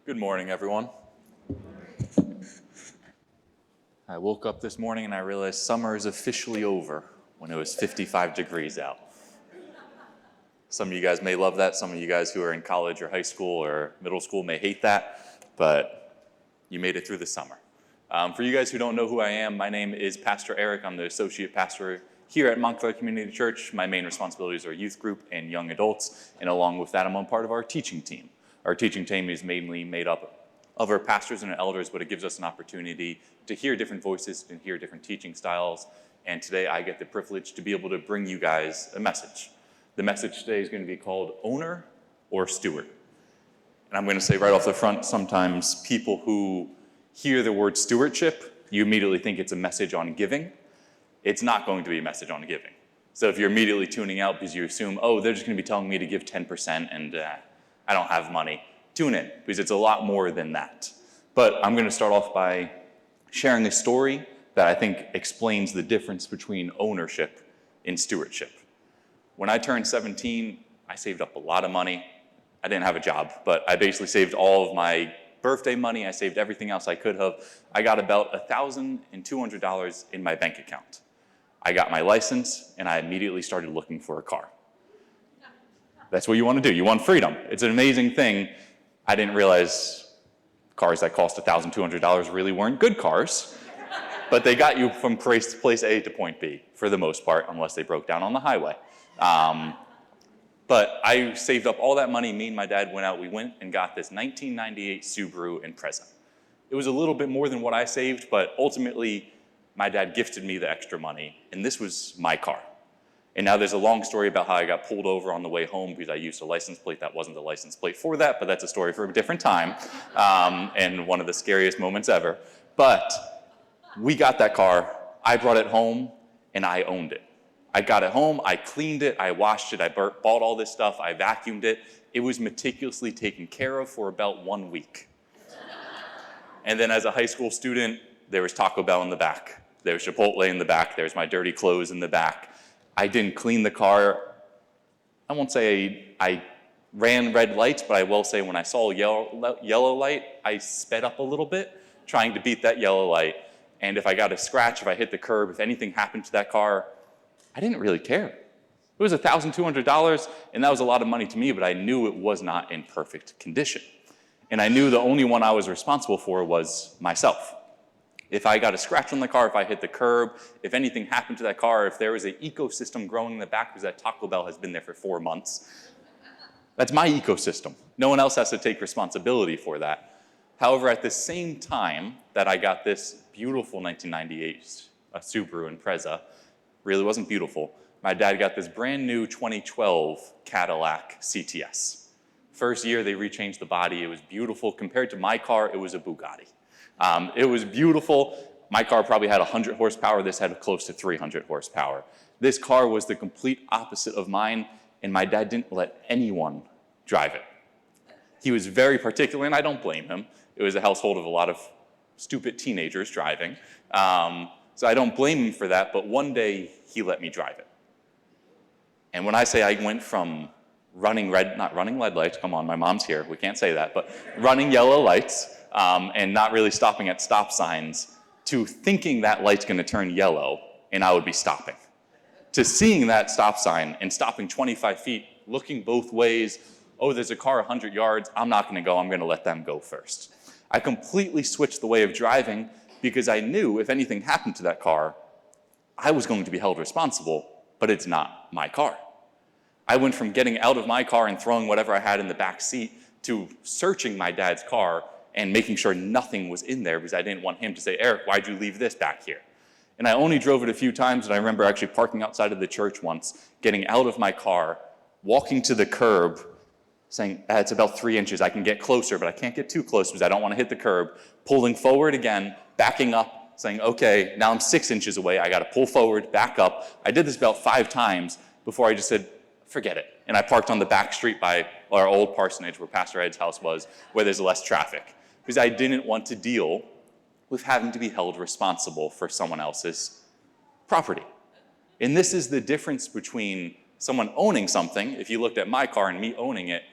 Good morning, everyone. I woke up this morning and I realized summer is officially over when it was 55 degrees out. Some of you guys may love that. Some of you guys who are in college or high school or middle school may hate that, but you made it through the summer. For you guys who don't know who I am, my name is Pastor Eric. I'm the associate pastor here at Montclair Community Church. My main responsibilities are youth group and young adults, and along with that, I'm a part of our teaching team. Our teaching team is mainly made up of our pastors and our elders, but it gives us an opportunity to hear different voices and hear different teaching styles. And today I get the privilege to be able to bring you guys a message. The message today is going to be called Owner or Steward. And I'm going to say right off the front, sometimes people who hear the word stewardship, you immediately think it's a message on giving. It's not going to be a message on giving. So if you're immediately tuning out because you assume, oh, they're just going to be telling me to give 10% and I don't have money, tune in, because it's a lot more than that. But I'm going to start off by sharing a story that I think explains the difference between ownership and stewardship. When I turned 17, I saved up a lot of money. I didn't have a job, but I basically saved all of my birthday money. I saved everything else I could have. I got about $1,200 in my bank account. I got my license, and I immediately started looking for a car. That's what you want to do. You want freedom. It's an amazing thing. I didn't realize cars that cost $1,200 really weren't good cars, but they got you from place A to point B for the most part, unless they broke down on the highway. But I saved up all that money. Me and my dad went out. We went and got this 1998 Subaru Impreza. It was a little bit more than what I saved, but ultimately, my dad gifted me the extra money, and this was my car. And now there's a long story about how I got pulled over on the way home because I used a license plate that wasn't the license plate for that, but that's a story for a different time, and one of the scariest moments ever. But we got that car, I brought it home, and I owned it. I got it home, I cleaned it, I washed it, I bought all this stuff, I vacuumed it. It was meticulously taken care of for about 1 week. And then as a high school student, there was Taco Bell in the back. There was Chipotle in the back. There's my dirty clothes in the back. I didn't clean the car. I won't say I ran red lights, but I will say when I saw a yellow light, I sped up a little bit, trying to beat that yellow light. And if I got a scratch, if I hit the curb, if anything happened to that car, I didn't really care. It was $1,200, and that was a lot of money to me, but I knew it was not in perfect condition. And I knew the only one I was responsible for was myself. If I got a scratch on the car, if I hit the curb, if anything happened to that car, if there was an ecosystem growing in the back because that Taco Bell has been there for 4 months, that's my ecosystem. No one else has to take responsibility for that. However, at the same time that I got this beautiful 1998 Subaru Impreza, really wasn't beautiful, my dad got this brand new 2012 Cadillac CTS. First year, they rechanged the body. It was beautiful. Compared to my car, it was a Bugatti. It was beautiful. My car probably had 100 horsepower. This had close to 300 horsepower. This car was the complete opposite of mine, and my dad didn't let anyone drive it. He was very particular, and I don't blame him. It was a household of a lot of stupid teenagers driving. So I don't blame him for that, but one day he let me drive it. And when I say I went from not running red lights, come on, my mom's here, we can't say that, but running yellow lights, and not really stopping at stop signs, to thinking that light's gonna turn yellow and I would be stopping. To seeing that stop sign and stopping 25 feet, looking both ways, oh, there's a car 100 yards, I'm not gonna go, I'm gonna let them go first. I completely switched the way of driving because I knew if anything happened to that car, I was going to be held responsible, but it's not my car. I went from getting out of my car and throwing whatever I had in the back seat to searching my dad's car and making sure nothing was in there because I didn't want him to say, Eric, why'd you leave this back here? And I only drove it a few times, and I remember actually parking outside of the church once, getting out of my car, walking to the curb, saying, it's about 3 inches, I can get closer, but I can't get too close because I don't want to hit the curb, pulling forward again, backing up, saying, okay, now I'm 6 inches away, I got to pull forward, back up. I did this about 5 times before I just said, forget it. And I parked on the back street by our old parsonage where Pastor Ed's house was, where there's less traffic, because I didn't want to deal with having to be held responsible for someone else's property. And this is the difference between someone owning something. If you looked at my car and me owning it,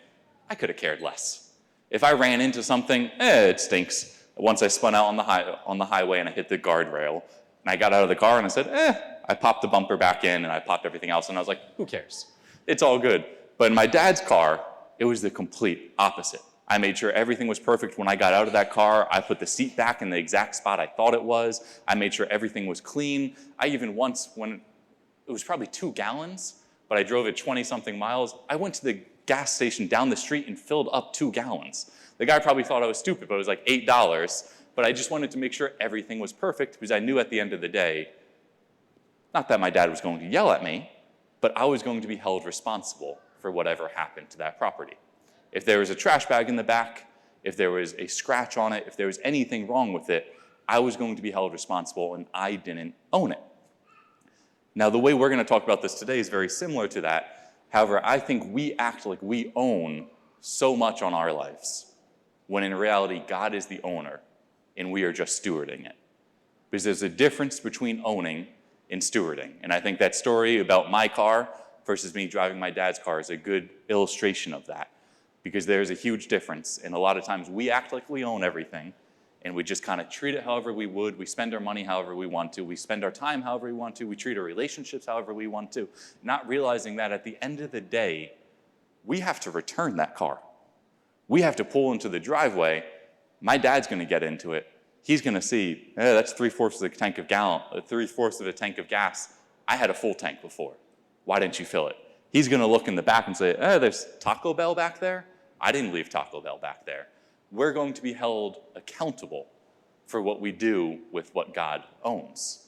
I could have cared less. If I ran into something, it stinks. Once I spun out on the highway and I hit the guardrail, and I got out of the car and I said, I popped the bumper back in and I popped everything else, and I was like, who cares? It's all good. But in my dad's car, it was the complete opposite. I made sure everything was perfect when I got out of that car. I put the seat back in the exact spot I thought it was. I made sure everything was clean. I even once, when it was probably 2 gallons, but I drove it 20-something miles, I went to the gas station down the street and filled up 2 gallons. The guy probably thought I was stupid, but it was like $8. But I just wanted to make sure everything was perfect because I knew at the end of the day, not that my dad was going to yell at me, but I was going to be held responsible for whatever happened to that property. If there was a trash bag in the back, if there was a scratch on it, if there was anything wrong with it, I was going to be held responsible and I didn't own it. Now, the way we're going to talk about this today is very similar to that. However, I think we act like we own so much on our lives, when in reality, God is the owner and we are just stewarding it. Because there's a difference between owning and stewarding. And I think that story about my car versus me driving my dad's car is a good illustration of that. Because there's a huge difference. And a lot of times we act like we own everything and we just kind of treat it however we would. We spend our money however we want to. We spend our time however we want to. We treat our relationships however we want to, not realizing that at the end of the day, we have to return that car. We have to pull into the driveway. My dad's going to get into it. He's going to see, that's 3/4 of the tank of 3/4 of a tank of gas. I had a full tank before. Why didn't you fill it? He's going to look in the back and say, there's Taco Bell back there. I didn't leave Taco Bell back there. We're going to be held accountable for what we do with what God owns.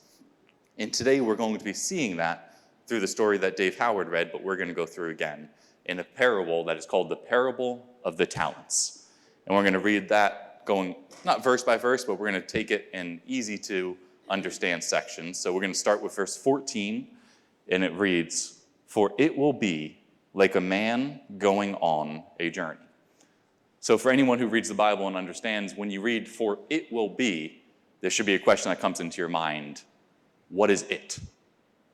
And today we're going to be seeing that through the story that Dave Howard read, but we're going to go through again in a parable that is called the parable of the talents. And we're going to read that going not verse by verse, but we're going to take it in easy to understand sections. So we're going to start with verse 14, and it reads, "For it will be like a man going on a journey." So for anyone who reads the Bible and understands, when you read "for it will be," there should be a question that comes into your mind. What is it?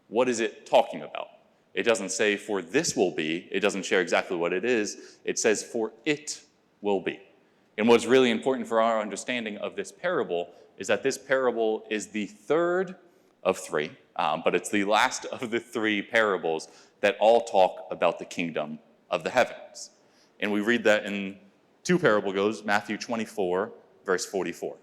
What is it talking about? It doesn't say "for this will be." It doesn't share exactly what it is. It says "for it will be." And what's really important for our understanding of this parable is that this parable is the third of 3, but it's the last of the 3 parables that all talk about the kingdom of the heavens. And we read that in 2 parable goes, Matthew 24, verse 44.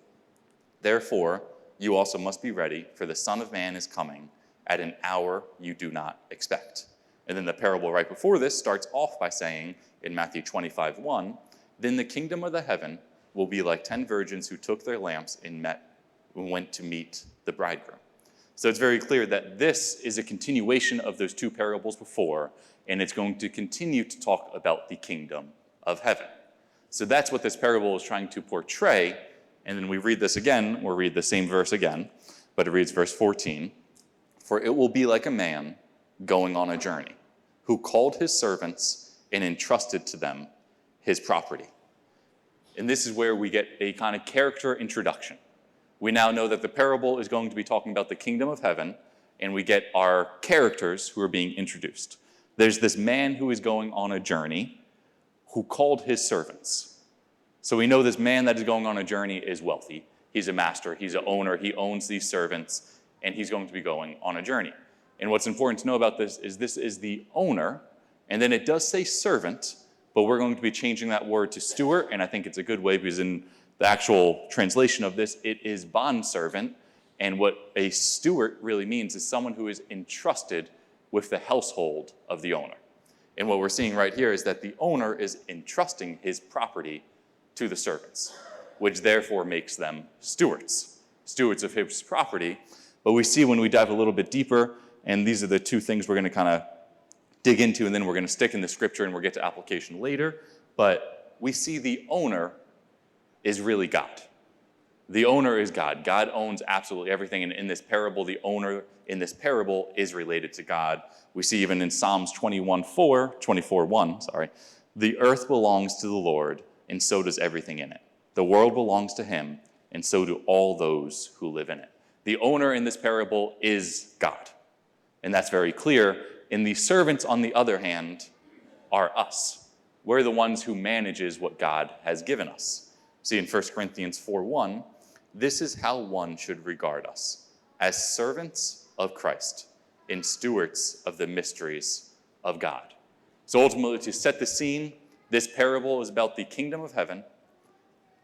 "Therefore, you also must be ready, for the Son of Man is coming at an hour you do not expect." And then the parable right before this starts off by saying in Matthew 25:1, "Then the kingdom of the heaven will be like 10 virgins who took their lamps and went to meet the bridegroom." So it's very clear that this is a continuation of those 2 parables before, and it's going to continue to talk about the kingdom of heaven. So that's what this parable is trying to portray. And then we read this again, we'll read the same verse again, but it reads verse 14. "For it will be like a man going on a journey, who called his servants and entrusted to them his property." And this is where we get a kind of character introduction. We now know that the parable is going to be talking about the kingdom of heaven, and we get our characters who are being introduced. There's this man who is going on a journey who called his servants. So we know this man that is going on a journey is wealthy. He's a master, he's an owner, he owns these servants, and he's going to be going on a journey. And what's important to know about this is the owner, and then it does say servant, but we're going to be changing that word to steward, and I think it's a good way because in the actual translation of this, it is bondservant, and what a steward really means is someone who is entrusted with the household of the owner. And what we're seeing right here is that the owner is entrusting his property to the servants, which therefore makes them stewards of his property. But we see when we dive a little bit deeper, and these are the 2 things we're going to kind of dig into, and then we're going to stick in the scripture and we'll get to application later. But we see the owner is really God. The owner is God. God owns absolutely everything. And in this parable, the owner in this parable is related to God. We see even in Psalms 24:1, "The earth belongs to the Lord, and so does everything in it. The world belongs to him, and so do all those who live in it." The owner in this parable is God. And that's very clear. And the servants, on the other hand, are us. We're the ones who manages what God has given us. See, in 1 Corinthians 4:1, this is how one should regard us, as servants of Christ and stewards of the mysteries of God. So ultimately, to set the scene, this parable is about the kingdom of heaven.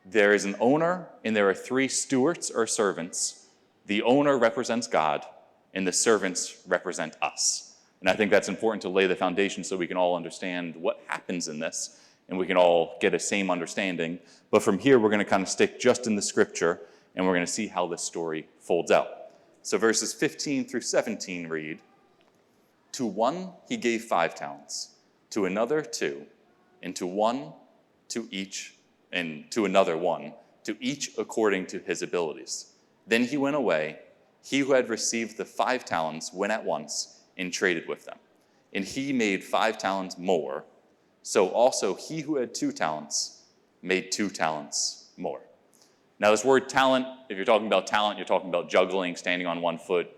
There is an owner, and there are 3 stewards or servants. The owner represents God, and the servants represent us. And I think that's important to lay the foundation so we can all understand what happens in this, and we can all get a same understanding. But from here, we're going to kind of stick just in the scripture, and we're going to see how this story folds out. So verses 15 through 17 read, "To one he gave 5 talents, to another 2, and to another 1, to each according to his abilities. Then he went away. He who had received the 5 talents went at once and traded with them. And he made 5 talents more. So also he who had 2 talents made 2 talents more." Now this word talent, if you're talking about talent, you're talking about juggling, standing on one foot,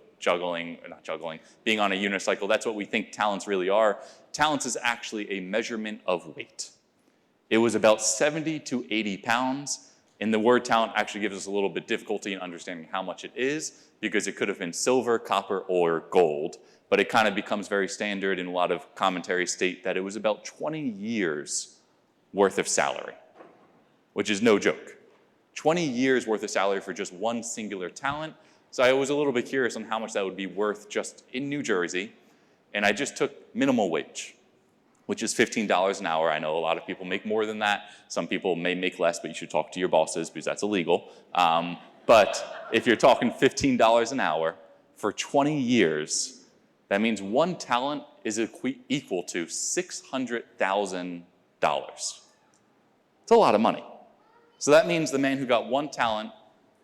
being on a unicycle. That's what we think talents really are. Talents is actually a measurement of weight. It was about 70 to 80 pounds, and the word talent actually gives us a little bit difficulty in understanding how much it is, because it could have been silver, copper, or gold, but it kind of becomes very standard, and a lot of commentaries state that it was about 20 years worth of salary, which is no joke. 20 years worth of salary for just one singular talent. So I was a little bit curious on how much that would be worth just in New Jersey, and I just took minimum wage, which is $15 an hour. I know a lot of people make more than that. Some people may make less, but you should talk to your bosses because that's illegal. But if you're talking $15 an hour for 20 years, that means one talent is equal to $600,000. It's a lot of money. So that means the man who got 1 talent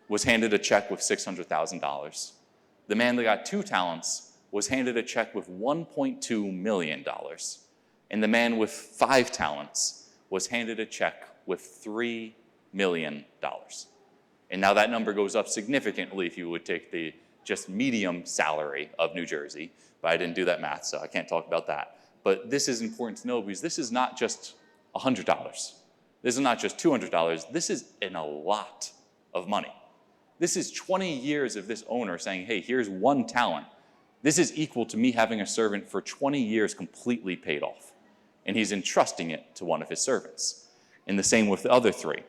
was handed a check with $600,000. The man that got 2 talents was handed a check with $1.2 million. And the man with 5 talents was handed a check with $3 million. And now that number goes up significantly if you would take the just medium salary of New Jersey. But I didn't do that math, so I can't talk about that. But this is important to know because this is not just $100. This is not just $200. This is a lot of money. This is 20 years of this owner saying, hey, here's 1 talent. This is equal to me having a servant for 20 years completely paid off. And he's entrusting it to one of his servants. And the same with the other 3.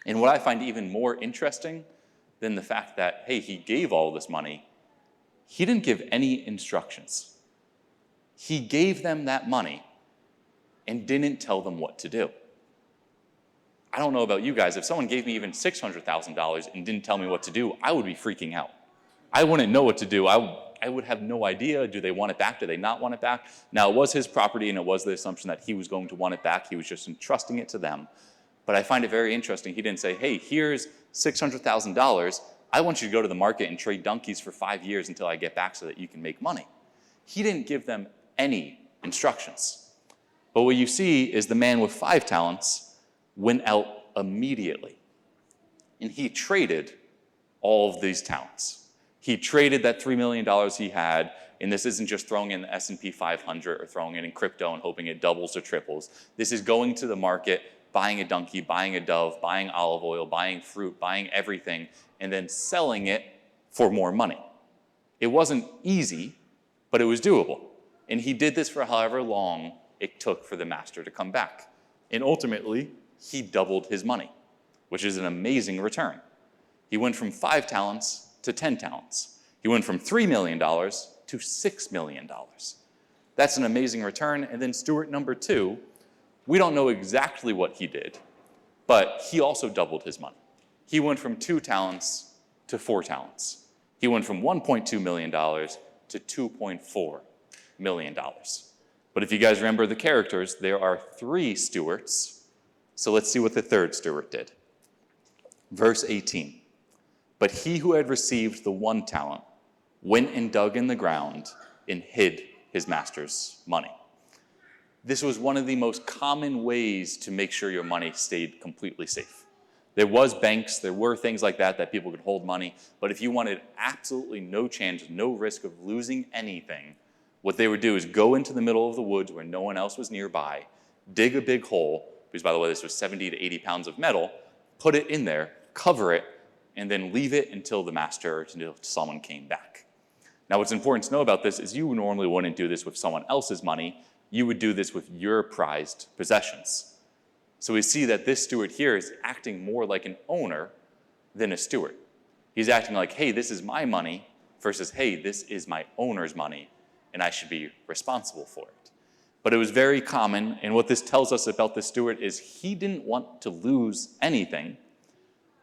And what I find even more interesting than the fact that, hey, he gave all this money, he didn't give any instructions. He gave them that money and didn't tell them what to do. I don't know about you guys. If someone gave me even $600,000 and didn't tell me what to do, I would be freaking out. I wouldn't know what to do. I would have no idea. Do they want it back? Do they not want it back? Now, it was his property, and it was the assumption that he was going to want it back. He was just entrusting it to them. But I find it very interesting. He didn't say, hey, here's $600,000. I want you to go to the market and trade donkeys for 5 years until I get back so that you can make money. He didn't give them any instructions. But what you see is the man with 5 talents went out immediately. And he traded all of these talents. He traded that $3 million he had, and this isn't just throwing in the S&P 500 or throwing it in crypto and hoping it doubles or triples. This is going to the market, buying a donkey, buying a dove, buying olive oil, buying fruit, buying everything, and then selling it for more money. It wasn't easy, but it was doable. And he did this for however long it took for the master to come back. And ultimately, he doubled his money, which is an amazing return. He went from 5 talents to 10 talents. He went from $3 million to $6 million. That's an amazing return. And then steward number 2, we don't know exactly what he did, but he also doubled his money. He went from 2 talents to 4 talents. He went from $1.2 million to $2.4 million. But if you guys remember the characters, there are 3 stewards. So let's see what the 3rd steward did. Verse 18. But he who had received the 1 talent went and dug in the ground and hid his master's money. This was one of the most common ways to make sure your money stayed completely safe. There was banks, there were things like that people could hold money, but if you wanted absolutely no chance, no risk of losing anything, what they would do is go into the middle of the woods where no one else was nearby, dig a big hole, because by the way, this was 70 to 80 pounds of metal, put it in there, cover it, and then leave it until the master, until someone came back. Now, what's important to know about this is you normally wouldn't do this with someone else's money. You would do this with your prized possessions. So we see that this steward here is acting more like an owner than a steward. He's acting like, hey, this is my money, versus, hey, this is my owner's money, and I should be responsible for it. But it was very common, and what this tells us about the steward is he didn't want to lose anything,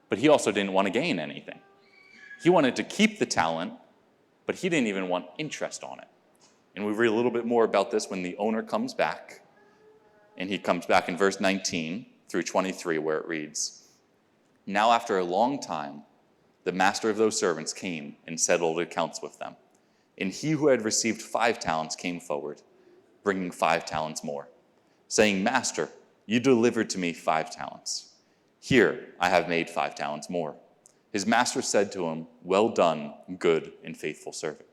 but he also didn't want to gain anything. He wanted to keep the talent, but he didn't even want interest on it. And we read a little bit more about this when the owner comes back, and he comes back in verse 19 through 23, where it reads, "Now after a long time, the master of those servants came and settled accounts with them. And he who had received 5 talents came forward, bringing 5 talents more, saying, 'Master, you delivered to me 5 talents. Here I have made 5 talents more.' His master said to him, 'Well done, good and faithful servant.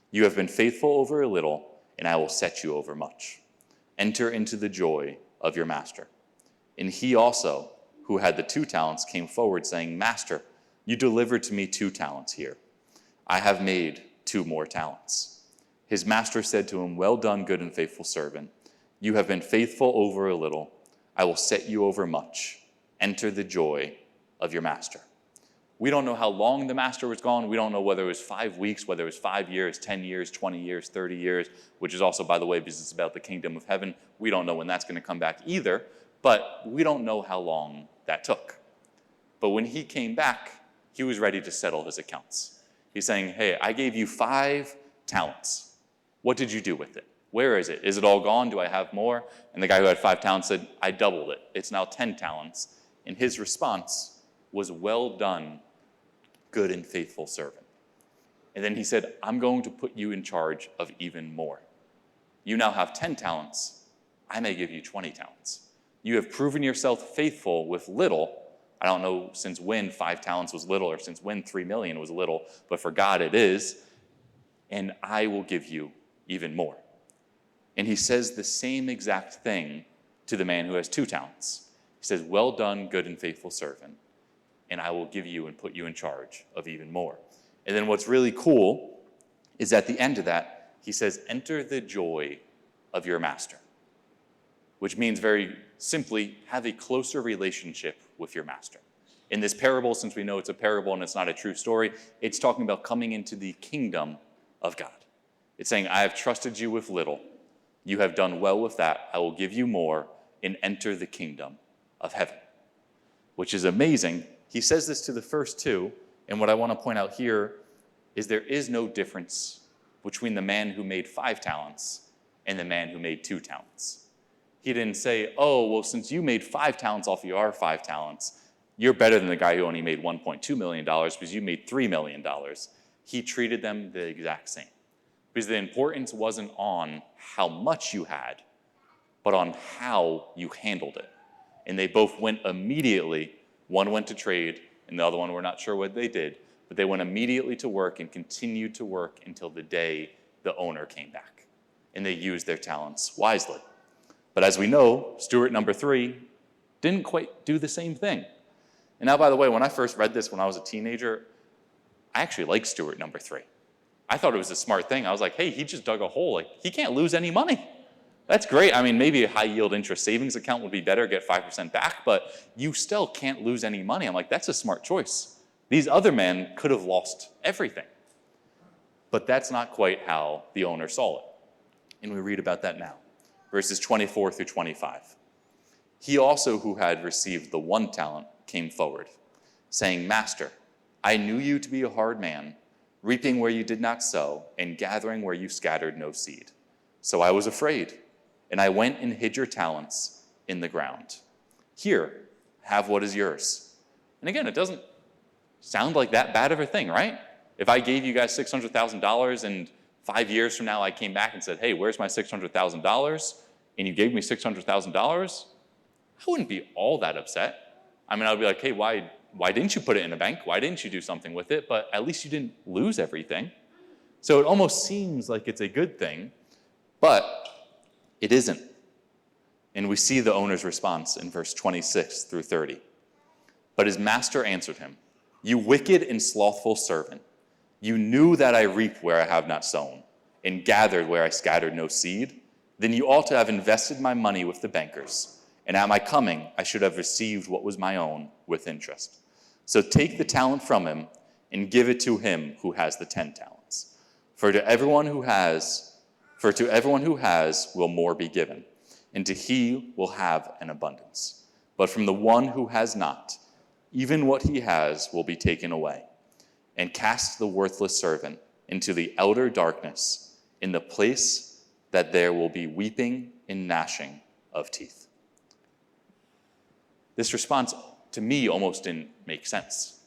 You have been faithful over a little, and I will set you over much. Enter into the joy of your master.' And he also, who had the 2 talents, came forward, saying, 'Master, you delivered to me 2 talents here. I have made 2 more talents.' His master said to him, 'Well done, good and faithful servant. You have been faithful over a little. I will set you over much. Enter the joy of your master.'" We don't know how long the master was gone. We don't know whether it was 5 weeks, whether it was 5 years, 10 years, 20 years, 30 years, which is also, by the way, because it's about the kingdom of heaven. We don't know when that's going to come back either, but we don't know how long that took. But when he came back, he was ready to settle his accounts. He's saying, "Hey, I gave you 5 talents. What did you do with it? Where is it? Is it all gone? Do I have more?" And the guy who had 5 talents said, "I doubled it. It's now 10 talents. And his response was, "Well done, good and faithful servant." And then he said, "I'm going to put you in charge of even more. You now have 10 talents. I may give you 20 talents. You have proven yourself faithful with little." I don't know since when 5 talents was little or since when 3 million was little, but for God it is. "And I will give you even more." And he says the same exact thing to the man who has 2 talents. He says, "Well done, good and faithful servant, and I will give you and put you in charge of even more." And then what's really cool is at the end of that, he says, "Enter the joy of your master," which means very simply, have a closer relationship with your master. In this parable, since we know it's a parable and it's not a true story, it's talking about coming into the kingdom of God. It's saying, "I have trusted you with little. You have done well with that. I will give you more, and enter the kingdom of heaven," which is amazing. He says this to the first 2, and what I want to point out here is there is no difference between the man who made 5 talents and the man who made 2 talents. He didn't say, "Oh, well, since you made 5 talents off your 5 talents, you're better than the guy who only made $1.2 million because you made $3 million. He treated them the exact same. Because the importance wasn't on how much you had, but on how you handled it. And they both went immediately. One went to trade, and the other one, we're not sure what they did, but they went immediately to work and continued to work until the day the owner came back. And they used their talents wisely. But as we know, steward number 3 didn't quite do the same thing. And now, by the way, when I first read this when I was a teenager, I actually liked steward number 3. I thought it was a smart thing. I was like, hey, he just dug a hole. Like, he can't lose any money. That's great. I mean, maybe a high yield interest savings account would be better, get 5% back, but you still can't lose any money. I'm like, that's a smart choice. These other men could have lost everything. But that's not quite how the owner saw it. And we read about that now. Verses 24 through 25. He also, who had received the 1 talent, came forward, saying, "Master, I knew you to be a hard man, reaping where you did not sow, and gathering where you scattered no seed. So I was afraid, and I went and hid your talents in the ground. Here, have what is yours." And again, it doesn't sound like that bad of a thing, right? If I gave you guys $600,000 and 5 years from now I came back and said, hey, where's my $600,000? And you gave me $600,000, I wouldn't be all that upset. I mean, I would be like, hey, why didn't you put it in a bank? Why didn't you do something with it? But at least you didn't lose everything. So it almost seems like it's a good thing, but it isn't. And we see the owner's response in verse 26 through 30. But his master answered him, "You wicked and slothful servant, you knew that I reap where I have not sown, and gathered where I scattered no seed. Then you ought to have invested my money with the bankers, and at my coming I should have received what was my own with interest. So take the talent from him and give it to him who has the 10 talents. For to everyone who has will more be given, and to he will have an abundance. But from the one who has not, even what he has will be taken away. And cast the worthless servant into the outer darkness, in the place that there will be weeping and gnashing of teeth." This response to me almost didn't make sense.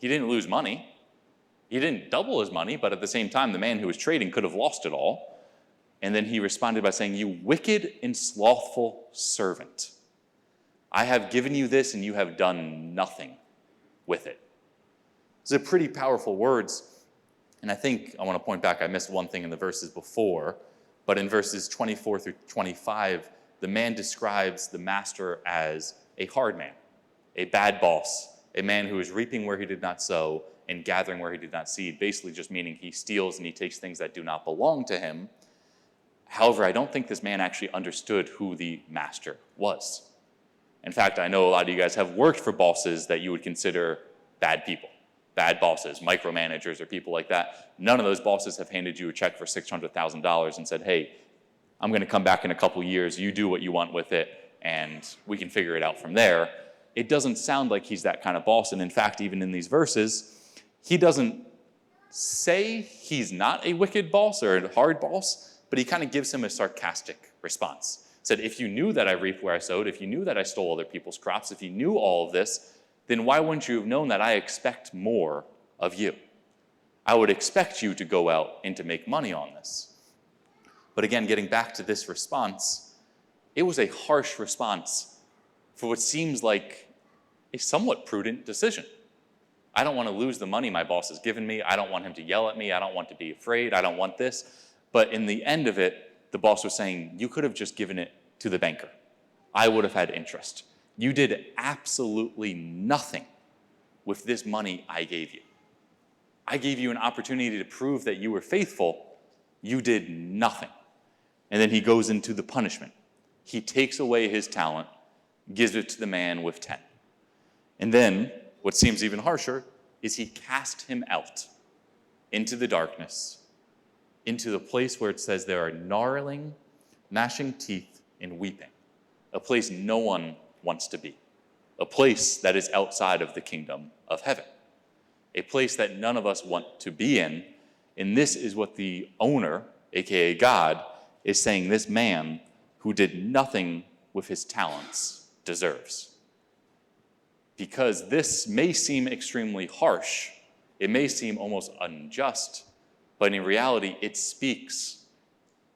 He didn't lose money. He didn't double his money, but at the same time, the man who was trading could have lost it all. And then he responded by saying, "You wicked and slothful servant, I have given you this and you have done nothing with it." These are pretty powerful words. And I think I want to point back, I missed one thing in the verses before, but in verses 24 through 25, the man describes the master as a hard man, a bad boss, a man who is reaping where he did not sow and gathering where he did not seed, basically just meaning he steals and he takes things that do not belong to him. However, I don't think this man actually understood who the master was. In fact, I know a lot of you guys have worked for bosses that you would consider bad people, bad bosses, micromanagers, or people like that. None of those bosses have handed you a check for $600,000 and said, "Hey, I'm going to come back in a couple years, you do what you want with it, and we can figure it out from there." It doesn't sound like he's that kind of boss. And in fact, even in these verses, he doesn't say he's not a wicked boss or a hard boss, but he kind of gives him a sarcastic response. Said, "If you knew that I reap where I sowed, if you knew that I stole other people's crops, if you knew all of this, then why wouldn't you have known that I expect more of you? I would expect you to go out and to make money on this." But again, getting back to this response, it was a harsh response for what seems like a somewhat prudent decision. I don't want to lose the money my boss has given me. I don't want him to yell at me. I don't want to be afraid. I don't want this. But in the end of it, the boss was saying, "You could have just given it to the banker. I would have had interest. You did absolutely nothing with this money I gave you. I gave you an opportunity to prove that you were faithful. You did nothing." And then he goes into the punishment. He takes away his talent, gives it to the man with 10. And then, what seems even harsher, is he cast him out into the darkness, into the place where it says there are gnarling, gnashing teeth, and weeping, a place no one wants to be, a place that is outside of the kingdom of heaven, a place that none of us want to be in. And this is what the owner, aka God, is saying this man who did nothing with his talents deserves. Because this may seem extremely harsh, it may seem almost unjust, but in reality, it speaks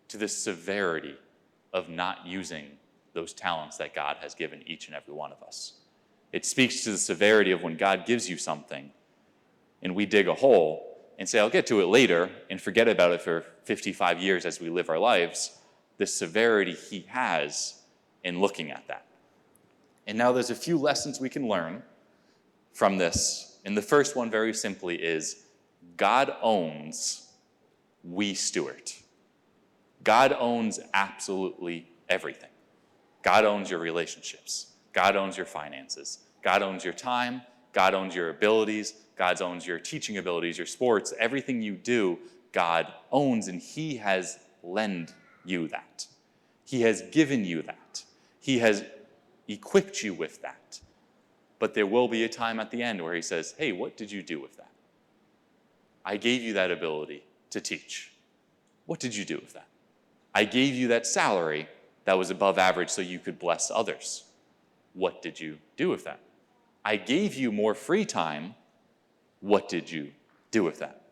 to the severity of not using those talents that God has given each and every one of us. It speaks to the severity of when God gives you something and we dig a hole and say, "I'll get to it later," and forget about it for 55 years as we live our lives, the severity he has in looking at that. And now there's a few lessons we can learn from this. And the first one, very simply, is God owns, we steward. God owns absolutely everything. God owns your relationships. God owns your finances. God owns your time. God owns your abilities. God owns your teaching abilities, your sports. Everything you do, God owns, and he has lent you that. He has given you that. He has equipped you with that. But there will be a time at the end where he says, "Hey, what did you do with that? I gave you that ability to teach. What did you do with that? I gave you that salary that was above average so you could bless others. What did you do with that? I gave you more free time. What did you do with that?"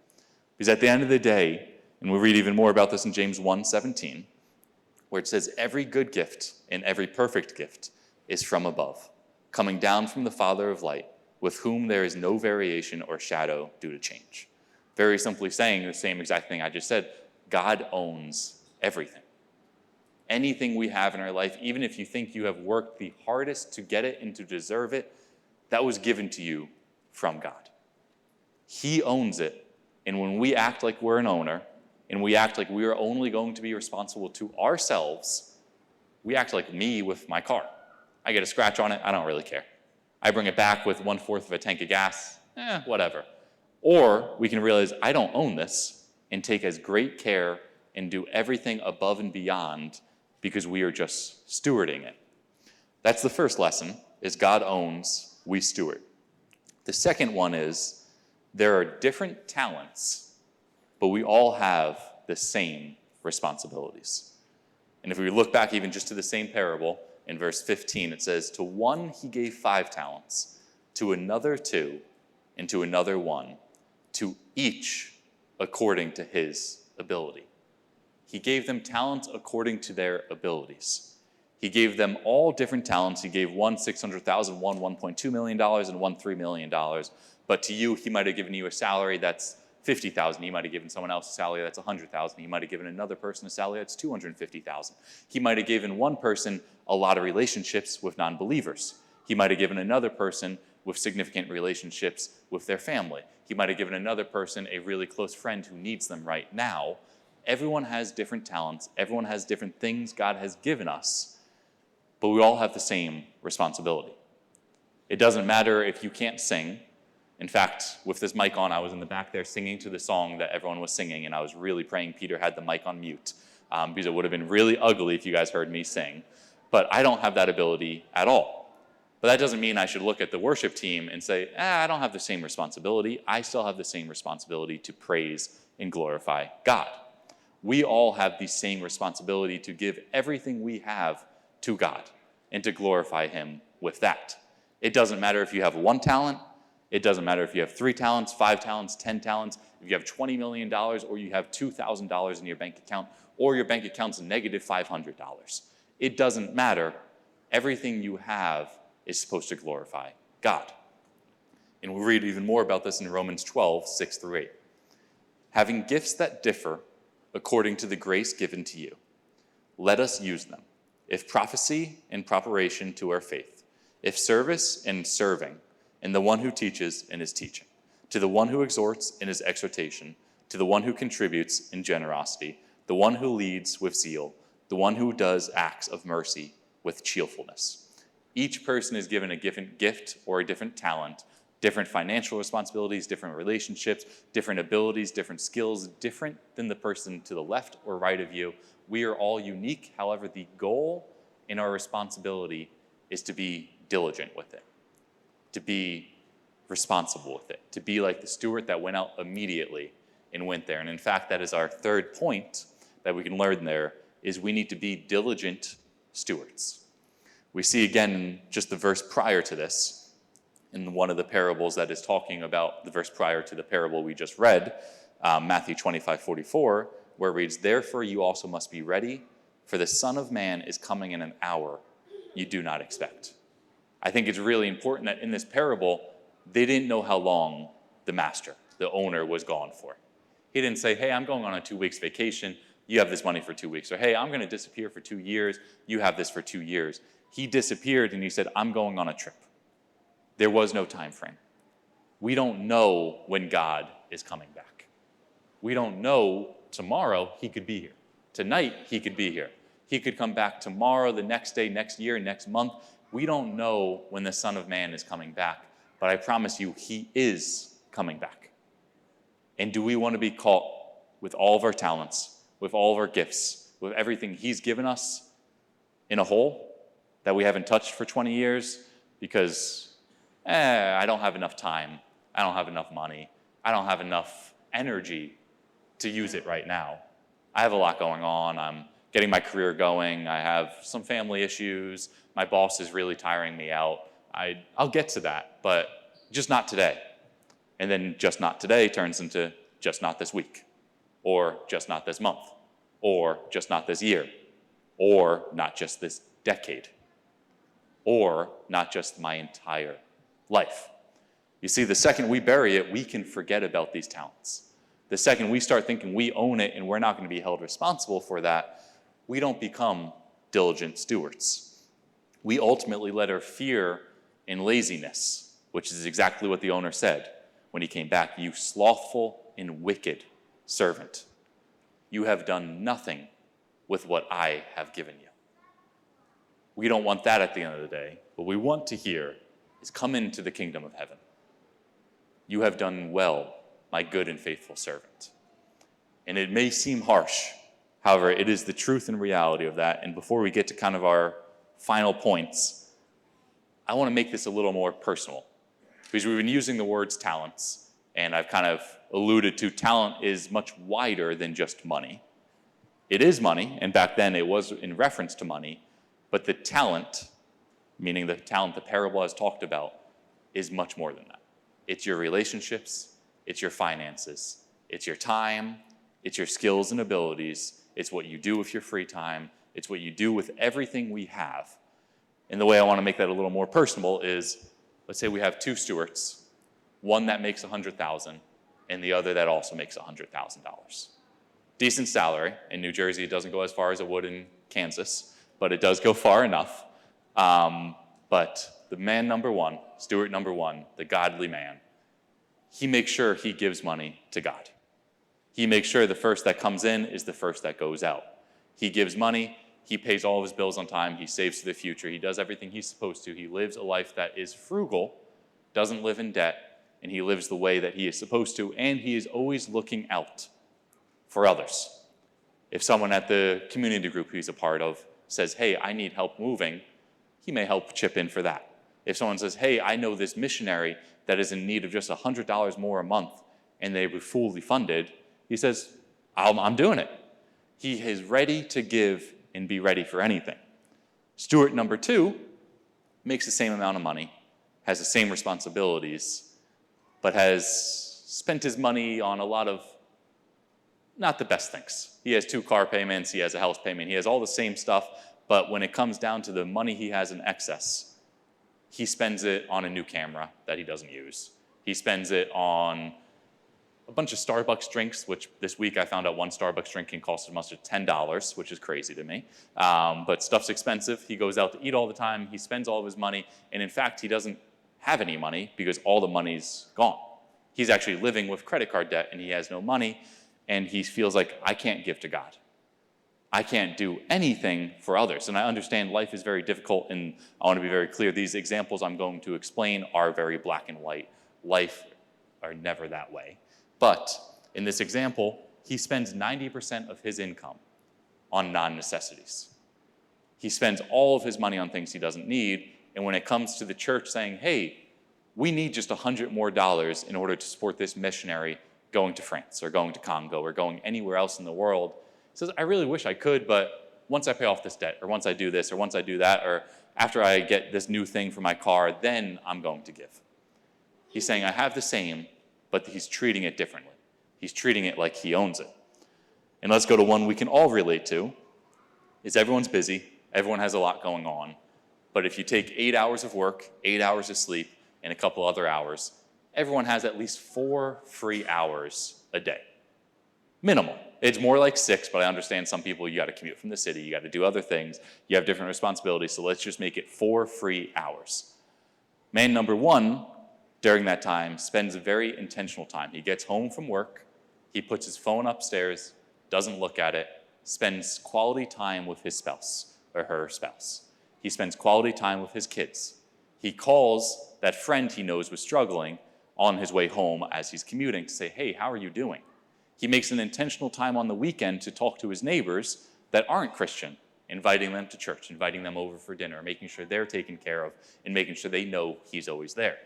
Because at the end of the day, and we'll read even more about this in James 1:17, where it says, "Every good gift and every perfect gift is from above, coming down from the Father of light, with whom there is no variation or shadow due to change." Very simply saying the same exact thing I just said, God owns everything. anything we have in our life, even if you think you have worked the hardest to get it and to deserve it, that was given to you from God. He owns it. And when we act like we're an owner, and we act like we are only going to be responsible to ourselves, we act like me with my car. I get a scratch on it, I don't really care. I bring it back with 1/4 of a tank of gas, whatever. Or we can realize I don't own this and take as great care and do everything above and beyond because we are just stewarding it. That's the first lesson, is God owns, we steward. The second one is there are different talents, but we all have the same responsibilities. And if we look back even just to the same parable, in verse 15, it says, to one he gave 5 talents, to another 2, and to another 1, to each according to his ability. He gave them talents according to their abilities. He gave them all different talents. He gave one $600,000, one $1.2 million, and one $3 million. But to you, he might have given you a salary that's $50,000. He might have given someone else a salary that's $100,000. He might have given another person a salary that's $250,000. He might have given one person a lot of relationships with non-believers. He might have given another person with significant relationships with their family. He might have given another person a really close friend who needs them right now. Everyone has different talents. Everyone has different things God has given us, but we all have the same responsibility. It doesn't matter if you can't sing. In fact, with this mic on, I was in the back there singing to the song that everyone was singing, and I was really praying Peter had the mic on mute, because it would have been really ugly if you guys heard me sing. But I don't have that ability at all. But that doesn't mean I should look at the worship team and say, I don't have the same responsibility. I still have the same responsibility to praise and glorify God. We all have the same responsibility to give everything we have to God and to glorify him with that. It doesn't matter if you have 1 talent. It doesn't matter if you have 3 talents, 5 talents, 10 talents, if you have $20 million, or you have $2,000 in your bank account, or your bank account's negative $500. It doesn't matter. Everything you have is supposed to glorify God. And we'll read even more about this in Romans 12, 6-8. Having gifts that differ according to the grace given to you, let us use them. If prophecy, in preparation to our faith. If service, in serving. And the one who teaches in his teaching. To the one who exhorts in his exhortation. To the one who contributes in generosity. The one who leads with zeal. The one who does acts of mercy with cheerfulness. Each person is given a different gift or a different talent, different financial responsibilities, different relationships, different abilities, different skills, different than the person to the left or right of you. We are all unique. However, the goal in our responsibility is to be diligent with it, to be responsible with it, to be like the steward that went out immediately and went there. And in fact, that is our third point that we can learn there, is we need to be diligent stewards. We see again in just the verse prior to this, in one of the parables that is talking about the verse prior to the parable we just read, Matthew 25:44, where it reads, therefore you also must be ready, for the Son of Man is coming in an hour you do not expect. I think it's really important that in this parable, they didn't know how long the master, the owner, was gone for. He didn't say, hey, I'm going on a 2 weeks vacation. You have this money for 2 weeks. Or, hey, I'm going to disappear for 2 years. You have this for 2 years. He disappeared and he said, I'm going on a trip. There was no time frame. We don't know when God is coming back. We don't know tomorrow he could be here. Tonight he could be here. He could come back tomorrow, the next day, next year, next month. We don't know when the Son of Man is coming back, but I promise you, he is coming back. And do we want to be caught with all of our talents, with all of our gifts, with everything he's given us in a hole that we haven't touched for 20 years because, I don't have enough time, I don't have enough money, I don't have enough energy to use it right now. I have a lot going on. I'm getting my career going. I have some family issues. My boss is really tiring me out. I'll get to that, but just not today. And then just not today turns into just not this week, or just not this month, or just not this year, or not just this decade, or not just my entire life. You see, the second we bury it, we can forget about these talents. The second we start thinking we own it and we're not going to be held responsible for that, we don't become diligent stewards. We ultimately let our fear and laziness, which is exactly what the owner said when he came back, "You slothful and wicked servant, you have done nothing with what I have given you." We don't want that at the end of the day. What we want to hear is, "Come into the kingdom of heaven. You have done well, my good and faithful servant." And it may seem harsh, however, it is the truth and reality of that. And before we get to kind of our final points, I want to make this a little more personal, because we've been using the words talents, and I've kind of alluded to talent is much wider than just money. It is money, and back then it was in reference to money, but the talent, meaning the talent the parable has talked about, is much more than that. It's your relationships, it's your finances, it's your time, it's your skills and abilities, it's what you do with your free time, it's what you do with everything we have. And the way I want to make that a little more personal is, let's say we have two stewards, one that makes $100,000 and the other that also makes $100,000. Decent salary. In New Jersey, it doesn't go as far as it would in Kansas, but it does go far enough. But the man number one, steward number one, the godly man, he makes sure he gives money to God. He makes sure the first that comes in is the first that goes out. He gives money. He pays all of his bills on time. He saves for the future. He does everything he's supposed to. He lives a life that is frugal, doesn't live in debt, and he lives the way that he is supposed to, and he is always looking out for others. If someone at the community group he's a part of says, "Hey, I need help moving," he may help chip in for that. If someone says, "Hey, I know this missionary that is in need of just $100 more a month," and they were fully funded, he says, I'm doing it. He is ready to give and be ready for anything. Steward number two makes the same amount of money, has the same responsibilities, but has spent his money on a lot of not the best things. He has 2 car payments, he has a house payment, he has all the same stuff, but when it comes down to the money he has in excess, he spends it on a new camera that he doesn't use. He spends it on a bunch of Starbucks drinks, which this week I found out one Starbucks drink can cost as much as $10, which is crazy to me. But stuff's expensive. He goes out to eat all the time. He spends all of his money. And in fact, he doesn't have any money because all the money's gone. He's actually living with credit card debt and he has no money. And he feels like, I can't give to God. I can't do anything for others. And I understand life is very difficult. And I want to be very clear. These examples I'm going to explain are very black and white. Life are never that way. But in this example, he spends 90% of his income on non-necessities. He spends all of his money on things he doesn't need. And when it comes to the church saying, "Hey, we need just $100 more in order to support this missionary going to France or going to Congo or going anywhere else in the world," he says, "I really wish I could, but once I pay off this debt, or once I do this, or once I do that, or after I get this new thing for my car, then I'm going to give." He's saying, I have the same, but he's treating it differently. He's treating it like he owns it. And let's go to one we can all relate to, is everyone's busy, everyone has a lot going on, but if you take 8 hours of work, 8 hours of sleep, and a couple other hours, everyone has at least 4 free hours a day. Minimal. It's more like 6, but I understand some people, you got to commute from the city, you got to do other things, you have different responsibilities, so let's just make it 4 free hours. Man number one, during that time, spends a very intentional time. He gets home from work, he puts his phone upstairs, doesn't look at it, spends quality time with his spouse or her spouse. He spends quality time with his kids. He calls that friend he knows was struggling on his way home as he's commuting to say, "Hey, how are you doing?" He makes an intentional time on the weekend to talk to his neighbors that aren't Christian, inviting them to church, inviting them over for dinner, making sure they're taken care of, and making sure they know he's always there.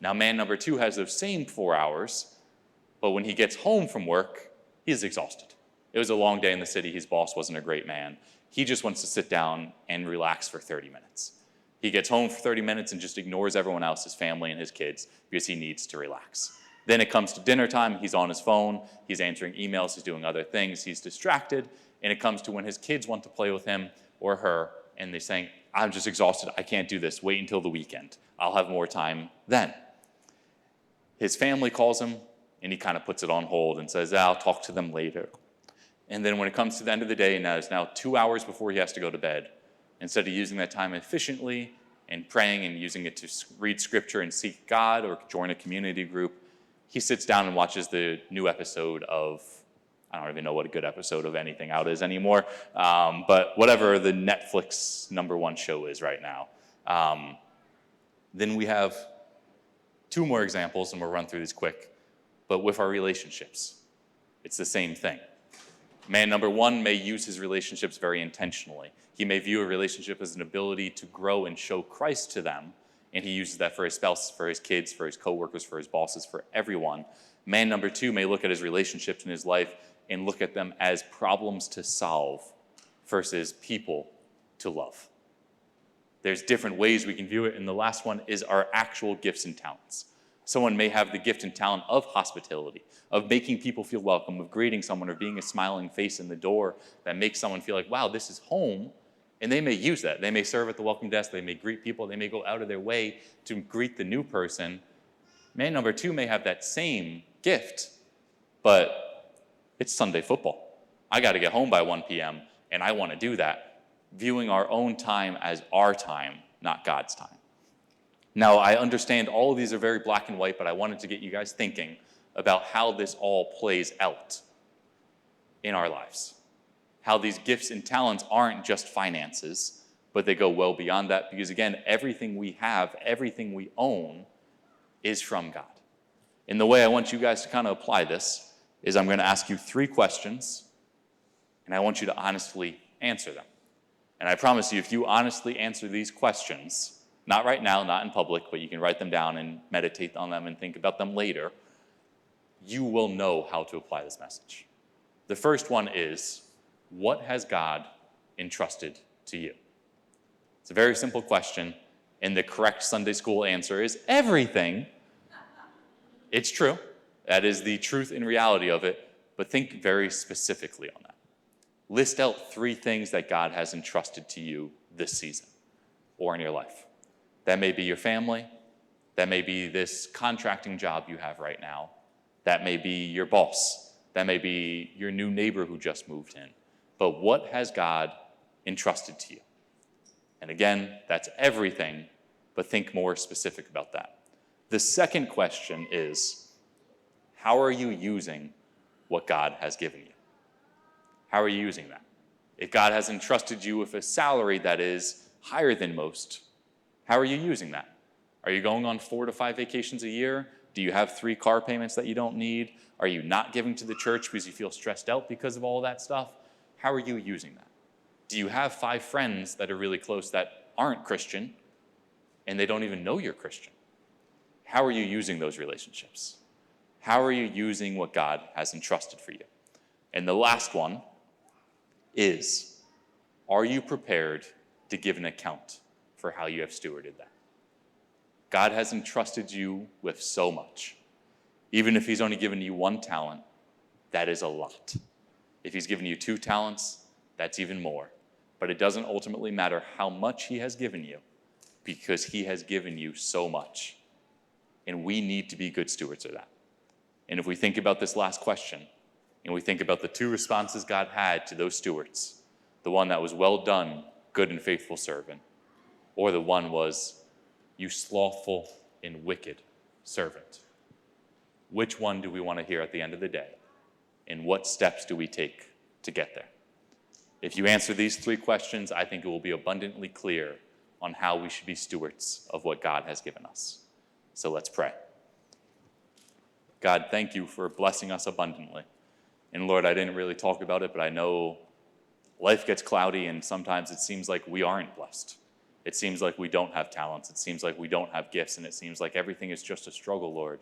Now, man number two has those same 4 hours, but when he gets home from work, he's exhausted. It was a long day in the city. His boss wasn't a great man. He just wants to sit down and relax for 30 minutes. He gets home for 30 minutes and just ignores everyone else, his family and his kids, because he needs to relax. Then it comes to dinner time. He's on his phone. He's answering emails. He's doing other things. He's distracted. And it comes to when his kids want to play with him or her, and they're saying, "I'm just exhausted. I can't do this. Wait until the weekend. I'll have more time then." His family calls him, and he kind of puts it on hold and says, "I'll talk to them later." And then when it comes to the end of the day, now it's now 2 hours before he has to go to bed, instead of using that time efficiently and praying and using it to read scripture and seek God or join a community group, he sits down and watches the new episode of, I don't even know what a good episode of anything out is anymore, but whatever the Netflix #1 show is right now. Then we have 2 more examples, and we'll run through these quick, but with our relationships, it's the same thing. Man #1 may use his relationships very intentionally. He may view a relationship as an ability to grow and show Christ to them, and he uses that for his spouse, for his kids, for his coworkers, for his bosses, for everyone. Man #2 may look at his relationships in his life and look at them as problems to solve versus people to love. There's different ways we can view it, and the last one is our actual gifts and talents. Someone may have the gift and talent of hospitality, of making people feel welcome, of greeting someone, or being a smiling face in the door that makes someone feel like, wow, this is home, and they may use that. They may serve at the welcome desk, they may greet people, they may go out of their way to greet the new person. Man #2 may have that same gift, but it's Sunday football. I got to get home by 1 p.m., and I want to do that, viewing our own time as our time, not God's time. Now, I understand all of these are very black and white, but I wanted to get you guys thinking about how this all plays out in our lives. How these gifts and talents aren't just finances, but they go well beyond that, because again, everything we have, everything we own is from God. And the way I want you guys to kind of apply this is I'm going to ask you 3 questions, and I want you to honestly answer them. And I promise you, if you honestly answer these questions, not right now, not in public, but you can write them down and meditate on them and think about them later, you will know how to apply this message. The first one is, what has God entrusted to you? It's a very simple question, and the correct Sunday school answer is everything. It's true. That is the truth and reality of it, but think very specifically on that. List out 3 things that God has entrusted to you this season or in your life. That may be your family. That may be this contracting job you have right now. That may be your boss. That may be your new neighbor who just moved in. But what has God entrusted to you? And again, that's everything, but think more specific about that. The second question is, how are you using what God has given you? How are you using that? If God has entrusted you with a salary that is higher than most, how are you using that? Are you going on 4 to 5 vacations a year? Do you have 3 car payments that you don't need? Are you not giving to the church because you feel stressed out because of all that stuff? How are you using that? Do you have 5 friends that are really close that aren't Christian and they don't even know you're Christian? How are you using those relationships? How are you using what God has entrusted for you? And the last one is, are you prepared to give an account for how you have stewarded that? God has entrusted you with so much. Even if he's only given you 1 talent, that is a lot. If he's given you 2 talents, that's even more. But it doesn't ultimately matter how much he has given you, because he has given you so much. And we need to be good stewards of that. And if we think about this last question, and we think about the 2 responses God had to those stewards, the one that was, well done, good and faithful servant, or the one was, you slothful and wicked servant. Which one do we want to hear at the end of the day? And what steps do we take to get there? If you answer these 3 questions, I think it will be abundantly clear on how we should be stewards of what God has given us. So let's pray. God, thank you for blessing us abundantly. And Lord, I didn't really talk about it, but I know life gets cloudy, and sometimes it seems like we aren't blessed. It seems like we don't have talents. It seems like we don't have gifts, and it seems like everything is just a struggle, Lord.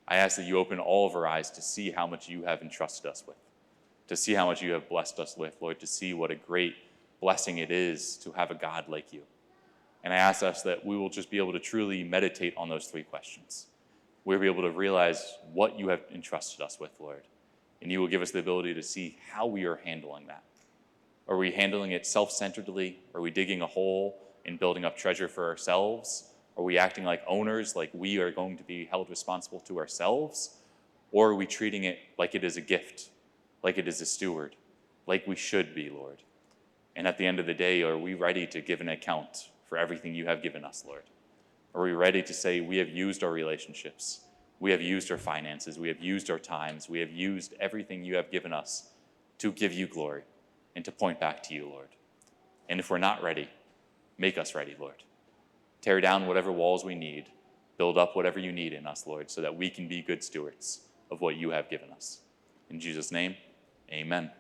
I ask that you open all of our eyes to see how much you have entrusted us with, to see how much you have blessed us with, Lord, to see what a great blessing it is to have a God like you. And I ask us that we will just be able to truly meditate on those 3 questions. We'll be able to realize what you have entrusted us with, Lord. And you will give us the ability to see how we are handling that. Are we handling it self-centeredly? Are we digging a hole and building up treasure for ourselves? Are we acting like owners, like we are going to be held responsible to ourselves? Or are we treating it like it is a gift, like it is a steward, like we should be, Lord? And at the end of the day, are we ready to give an account for everything you have given us, Lord? Are we ready to say we have used our relationships, we have used our finances, we have used our times, we have used everything you have given us to give you glory and to point back to you, Lord? And if we're not ready, make us ready, Lord. Tear down whatever walls we need, build up whatever you need in us, Lord, so that we can be good stewards of what you have given us. In Jesus' name, amen.